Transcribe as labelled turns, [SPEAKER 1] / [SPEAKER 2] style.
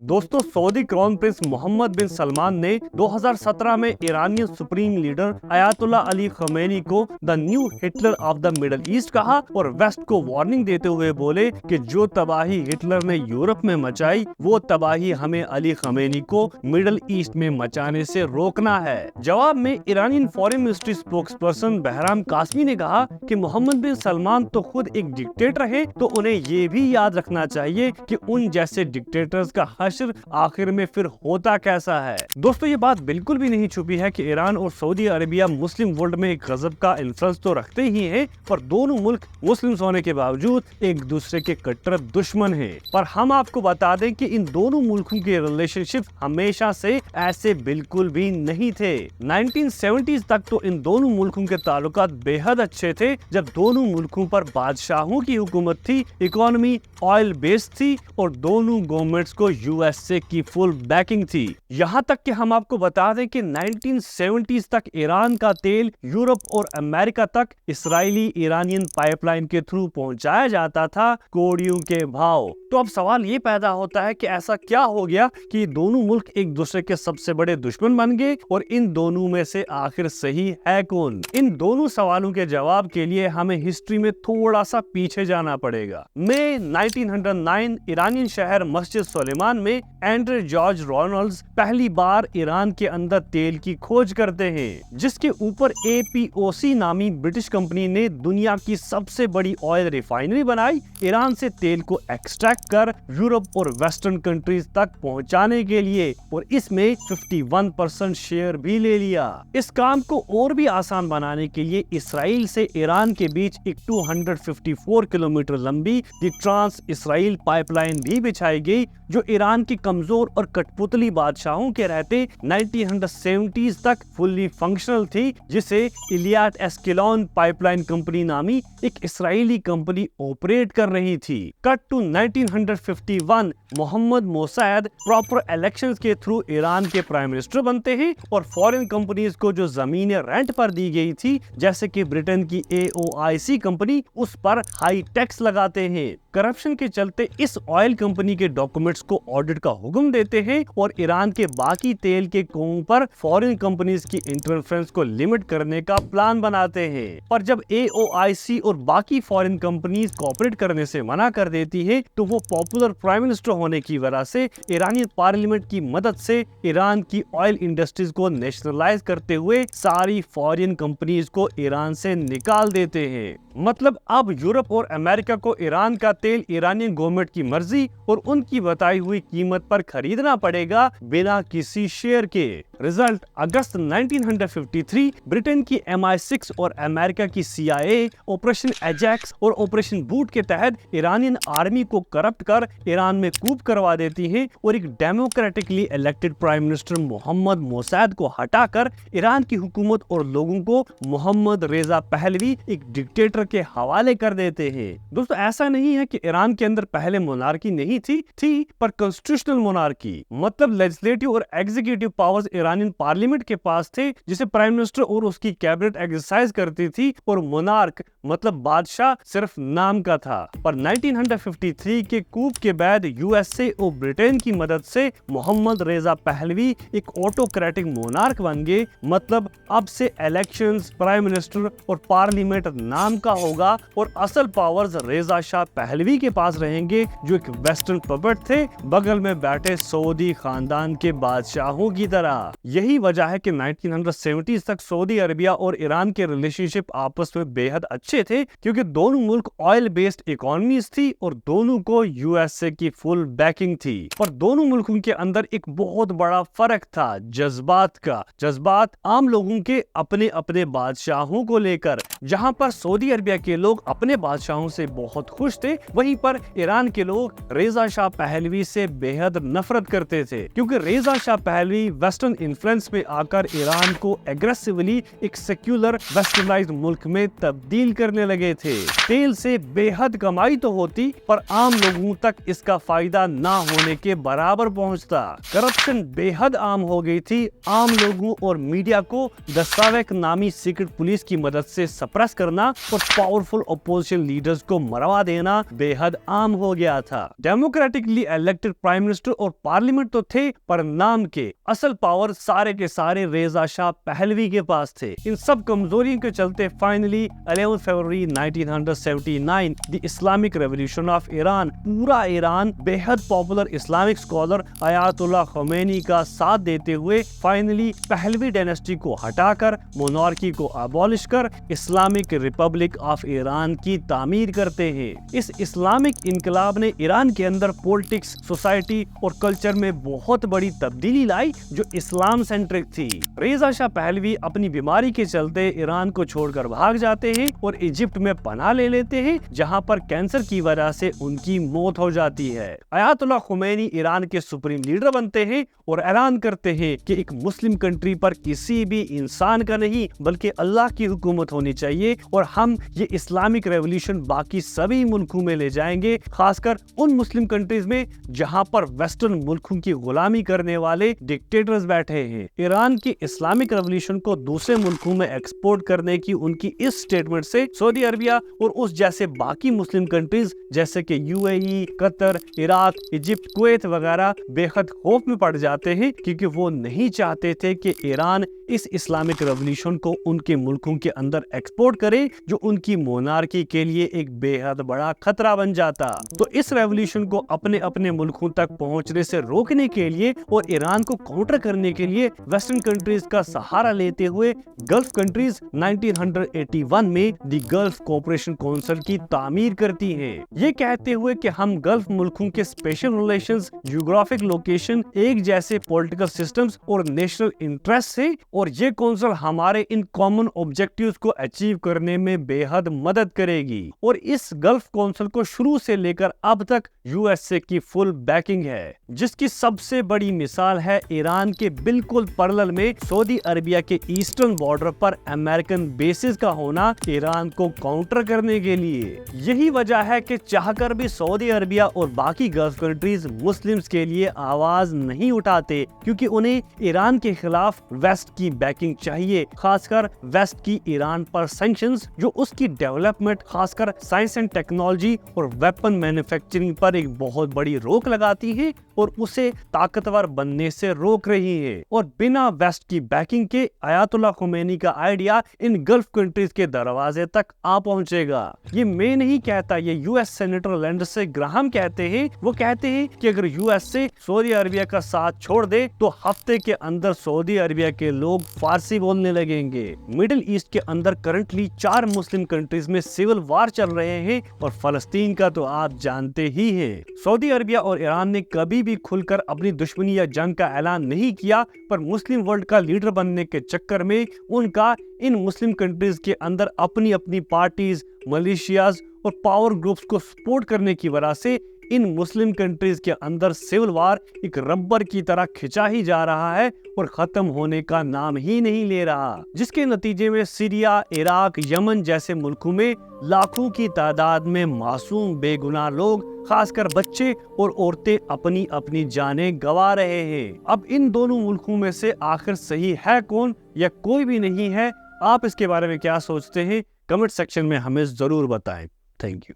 [SPEAKER 1] दोस्तों, Saudi crown prince Mohammed bin Salman ने 2017 में ईरानी supreme leader Ayatollah Ali Khamenei को the new Hitler of the middle east कहा और वेस्ट को वार्निंग देते हुए बोले कि जो तबाही हिटलर ने यूरोप में मचाई वो तबाही हमें अली खमेनी को मिडल ईस्ट में मचाने से रोकना है। जवाब में ईरानी foreign ministry spokesperson Bahram Qasemi ने कहा कि मोहम्मद बिन सलमान तो खुद एक डिक्टेटर है, तो उन्हें ये भी याद रखना चाहिए कि उन जैसे डिक्टेटर्स का हश्र आखिर में फिर होता कैसा है। दोस्तों, ये बात बिल्कुल भी नहीं छुपी है कि ईरान और सऊदी अरेबिया मुस्लिम वर्ल्ड में एक गजब का इन्फ्लुएंस तो रखते ही हैं, पर दोनों मुल्क मुस्लिम होने के बावजूद एक दूसरे के कट्टर दुश्मन हैं। पर हम आपको बता दें कि इन दोनों मुल्कों के रिलेशनशिप हमेशा से ऐसे बिल्कुल भी नहीं थे। 1970s तक तो इन दोनों मुल्कों के ताल्लुकात बेहद अच्छे थे, जब दोनों मुल्कों पर बादशाहों की हुकूमत थी, इकोनॉमी ऑयल बेस्ड थी और दोनों गवर्नमेंट्स को यूएसए की फुल बैकिंग थी। यहाँ तक कि हम आपको बता दें कि 1970s तक ईरान का तेल यूरोप और अमेरिका तक इसराइली ईरानियन पाइपलाइन के थ्रू पहुंचाया जाता था कोड़ियों के भाव। तो अब सवाल ये पैदा होता है कि ऐसा क्या हो गया कि दोनों मुल्क एक दूसरे के सबसे बड़े दुश्मन बन गए, और इन दोनों में से आखिर सही है कौन? इन दोनों सवालों के जवाब के लिए हमें हिस्ट्री में थोड़ा सा पीछे जाना पड़ेगा। मई 1909 ईरानी शहर मस्जिद सुलेमान में एंड्रे जॉर्ज रोनल्ड्स पहली बार ईरान के अंदर तेल की खोज करते हैं, जिसके ऊपर APOC नामी ब्रिटिश कंपनी ने दुनिया की सबसे बड़ी ऑयल रिफाइनरी बनाई, ईरान से तेल को एक्सट्रैक्ट कर यूरोप और वेस्टर्न कंट्रीज तक पहुंचाने के लिए, और इसमें 51% शेयर भी ले लिया। इस काम को और भी आसान बनाने के लिए इसराइल से ईरान के बीच एक 254 किलोमीटर लंबी ट्रांस इसराइल पाइपलाइन भी बिछाई गई, जो ईरान की कमजोर और कठपुतली बादशाहों के रहते 1970s तक फुल्ली फंक्शनल थी, जिसे इलियाट एस्केलॉन पाइपलाइन कंपनी नामी एक इसराइली कंपनी ऑपरेट कर रही थी। Cut to 1951, Mohammad Mosaddegh proper elections के थ्रू ईरान के प्राइम मिनिस्टर बनते हैं और फॉरेन कंपनीज को जो जमीनें रेंट पर दी गई थी, जैसे कि ब्रिटेन की AOIC कंपनी, उस पर हाई टैक्स लगाते हैं। करप्शन के चलते इस ऑयल कंपनी के डॉक्यूमेंट्स को ऑडिट का हुक्म देते हैं और ईरान के बाकी तेल के कुओं पर फॉरेन कंपनीज की इंटरफेरेंस को लिमिट करने का प्लान बनाते हैं। पर जब AOIC और बाकी फॉरेन कंपनीज कोऑपरेट करने से मना कर देती है, तो वो पॉपुलर प्राइम मिनिस्टर होने की वजह से ईरानी पार्लियामेंट की मदद से ईरान की ऑयल इंडस्ट्रीज को नेशनलाइज करते हुए सारी फॉरेन कंपनीज को ईरान से निकाल देते हैं। मतलब अब यूरोप और अमेरिका को ईरान का तेल ईरानी गवर्नमेंट की मर्जी और उनकी बताई हुई कीमत पर खरीदना पड़ेगा, बिना किसी शेयर के। रिजल्ट, अगस्त 1953 ब्रिटेन की MI6 और अमेरिका की CIA ऑपरेशन एजैक्स और ऑपरेशन बूट के तहत ईरानियन आर्मी को करप्ट कर ईरान में कूप करवा देती है और एक democratically elected prime minister Mohammad Mosaddegh को हटाकर ईरान की हुकूमत और लोगों को मोहम्मद रेजा पहलवी, एक डिक्टेटर के हवाले कर देते हैं। दोस्तों, ऐसा नहीं है कि ईरान के अंदर पहले मोनार्की नहीं थी पर कॉन्स्टिट्यूशनल मोनार्की, मतलब लेजिस्लेटिव और एग्जीक्यूटिव पावर्स ईरानियन पार्लियामेंट के पास थे, जिसे प्राइम मिनिस्टर और उसकी कैबिनेट एक्सरसाइज करती थी, और मोनार्क मतलब बादशाह सिर्फ नाम का था। पर 1953 के कूप के बाद USA और ब्रिटेन की मदद से मोहम्मद रेजा पहलवी एक ऑटोक्रेटिक मोनार्क बन गए। मतलब अब से इलेक्शंस, प्राइम मिनिस्टर और पार्लियामेंट नाम का होगा और असल पावर्स रेजा शाह पहलवी के पास रहेंगे, जो एक वेस्टर्न पपेट थे, बगल में बैठे सऊदी खानदान के बादशाहों की तरह। यही वजह है कि 1970s तक सऊदी अरेबिया और ईरान के रिलेशनशिप आपस में बेहद अच्छे थे, क्योंकि दोनों मुल्क ऑयल बेस्ड इकोनॉमीज थी और दोनों को USA की फुल बैकिंग थी। और दोनों मुल्कों के अंदर एक बहुत बड़ा फर्क था जज्बात का। जज्बात आम लोगों के अपने अपने बादशाहों को लेकर। जहां पर सऊदी अरेबिया के लोग अपने बादशाहों से बहुत खुश थे, वहीं पर ईरान के लोग रेजा शाह पहलवी से बेहद नफरत करते थे, क्योंकि रेजा शाह पहलवी वेस्टर्न इन्फ्लुएंस में आकर ईरान को एग्रेसिवली एक सेक्युलर वेस्टर्नाइज्ड मुल्क में तब्दील करने लगे थे। तेल से बेहद कमाई तो होती, पर आम लोगों तक इसका फायदा ना होने के बराबर पहुंचता। करप्शन बेहद आम हो गई थी। आम लोगों और मीडिया को द सावेक नामी सीक्रेट पुलिस की मदद से सप्रेस करना और पावरफुल अपोजिशन लीडर्स को मरवा देना बेहद आम हो गया था। डेमोक्रेटिकली इलेक्टेड प्राइम मिनिस्टर और पार्लियामेंट तो थे, पर नाम के असल पावर सारे के सारे रेजा शाह पहलवी के पास थे। इन सब कमजोरियों के चलते finally 11 February 1979 the Islamic revolution of Iran, पूरा ईरान बेहद पॉपुलर इस्लामिक स्कॉलर आयतुल्लाह खमैनी का साथ देते हुए फाइनली पहलवी डायनेस्टी को हटाकर मोनार्की को अबॉलिश कर इस्लामिक रिपब्लिक ऑफ ईरान की तामीर करते हैं। इस इस्लामिक इनकलाब ने ईरान के अंदर पॉलिटिक्स, सोसाइटी और कल्चर में बहुत बड़ी तब्दीली लाई जो इस्लाम सेंट्रिक थी। रेजा शाह पहलवी अपनी बीमारी के चलते ईरान को छोड़कर भाग जाते हैं और इजिप्ट में पनाह ले लेते हैं, जहां पर कैंसर की वजह से उनकी मौत हो जाती है। आयतुल्लाह खमैनी ईरान के सुप्रीम लीडर बनते हैं और ऐलान करते हैं कि एक मुस्लिम कंट्री पर किसी भी इंसान का नहीं बल्कि अल्लाह की हुकूमत होनी चाहिए और हम ये इस्लामिक रेवोल्यूशन बाकी सभी मुल्कों में ले जाएंगे, खासकर उन मुस्लिम कंट्रीज में जहां पर वेस्टर्न मुल्कों की गुलामी करने वाले डिक्टेटर्स बैठे हैं। ईरान की इस्लामिक रेवोल्यूशन को दूसरे मुल्कों में एक्सपोर्ट करने की उनकी इस स्टेटमेंट से सऊदी अरबिया और उस जैसे बाकी मुस्लिम कंट्रीज जैसे कि UAE, Qatar, Iraq, Egypt, Kuwait वगैरह बेहद खौफ में पड़ जाते हैं, क्योंकि वो नहीं चाहते थे कि ईरान इस इस्लामिक रेवोल्यूशन को उनके मुल्कों के अंदर एक्सपोर्ट करे, जो उनकी मोनार्की के लिए एक बेहद बड़ा खतरा बन जाता। तो इस रेवोल्यूशन को अपने अपने मुल्कों तक पहुंचने से रोकने के लिए और ईरान को काउंटर करने के लिए वेस्टर्न कंट्रीज का सहारा लेते हुए गल्फ कंट्रीज 1981 में द गल्फ कोऑपरेशन काउंसिल की तामीर करती हैं। ये कहते हुए कि हम गल्फ मुल्कों के स्पेशल रिलेशंस, जियोग्राफिक लोकेशन, एक जैसे पॉलिटिकल सिस्टम्स और नेशनल इंटरेस्ट से, और ये काउंसिल हमारे इन कॉमन ऑब्जेक्टिव्स को अचीव करने में बेहद मदद करेगी। और इस गल्फ काउंसिल को शुरू से लेकर अब तक यूएसए की फुल बैकिंग है, जिसकी सबसे बड़ी मिसाल है ईरान के बिल्कुल पैरेलल में सऊदी अरबिया के ईस्टर्न बॉर्डर पर अमेरिकन बेसिस का होना ईरान को काउंटर करने के लिए। यही वजह है कि चाहकर भी सऊदी अरबिया और बाकी गल्फ कंट्रीज मुस्लिम्स के लिए आवाज नहीं उठाते, क्योंकि उन्हें ईरान के खिलाफ वेस्ट की बैकिंग चाहिए, खासकर वेस्ट की ईरान पर सैंक्शंस जो उसकी डेवलपमेंट, खासकर साइंस एंड टेक्नोलॉजी और वेपन मैन्युफैक्चरिंग पर एक बहुत बड़ी रोक लगाती है और उसे ताकतवर बनने से रोक रही है। और बिना वेस्ट की बैकिंग के आयतुल्लाह खमैनी का आइडिया इन गल्फ कंट्रीज के दरवाजे तक आ पहुंचेगा। ये मैं नहीं कहता, ये यूएस सेनेटर लिंडसे ग्राहम कहते हैं। वो कहते हैं कि अगर यूएस से सऊदी अरबिया का साथ छोड़ दे तो हफ्ते के अंदर सऊदी अरबिया के लोग फारसी बोलने लगेंगे। मिडिल ईस्ट के अंदर करंटली 4 मुस्लिम कंट्रीज में सिविल वार चल रहे हैं और फलस्तीन का तो आप जानते ही हैं। सऊदी अरबिया और ईरान ने कभी भी खुलकर अपनी दुश्मनी या जंग का ऐलान नहीं किया, पर मुस्लिम वर्ल्ड का लीडर बनने के चक्कर में उनका इन मुस्लिम कंट्रीज के अंदर अपनी अपनी पार्टीज, मलेशियाज और पावर ग्रुप्स को सपोर्ट करने की वजह से इन मुस्लिम कंट्रीज के अंदर सिविल वार एक रबर की तरह खिंचा ही जा रहा है और खत्म होने का नाम ही नहीं ले रहा, जिसके नतीजे में सीरिया, इराक, यमन जैसे मुल्कों में लाखों की तादाद में मासूम बेगुनाह लोग, खासकर बच्चे और औरतें अपनी अपनी जानें गंवा रहे हैं। अब इन दोनों मुल्कों में से आखिर सही है कौन या कोई भी नहीं है? आप इसके बारे में क्या सोचते हैं? कमेंट सेक्शन में हमें जरूर बताएं। Thank you.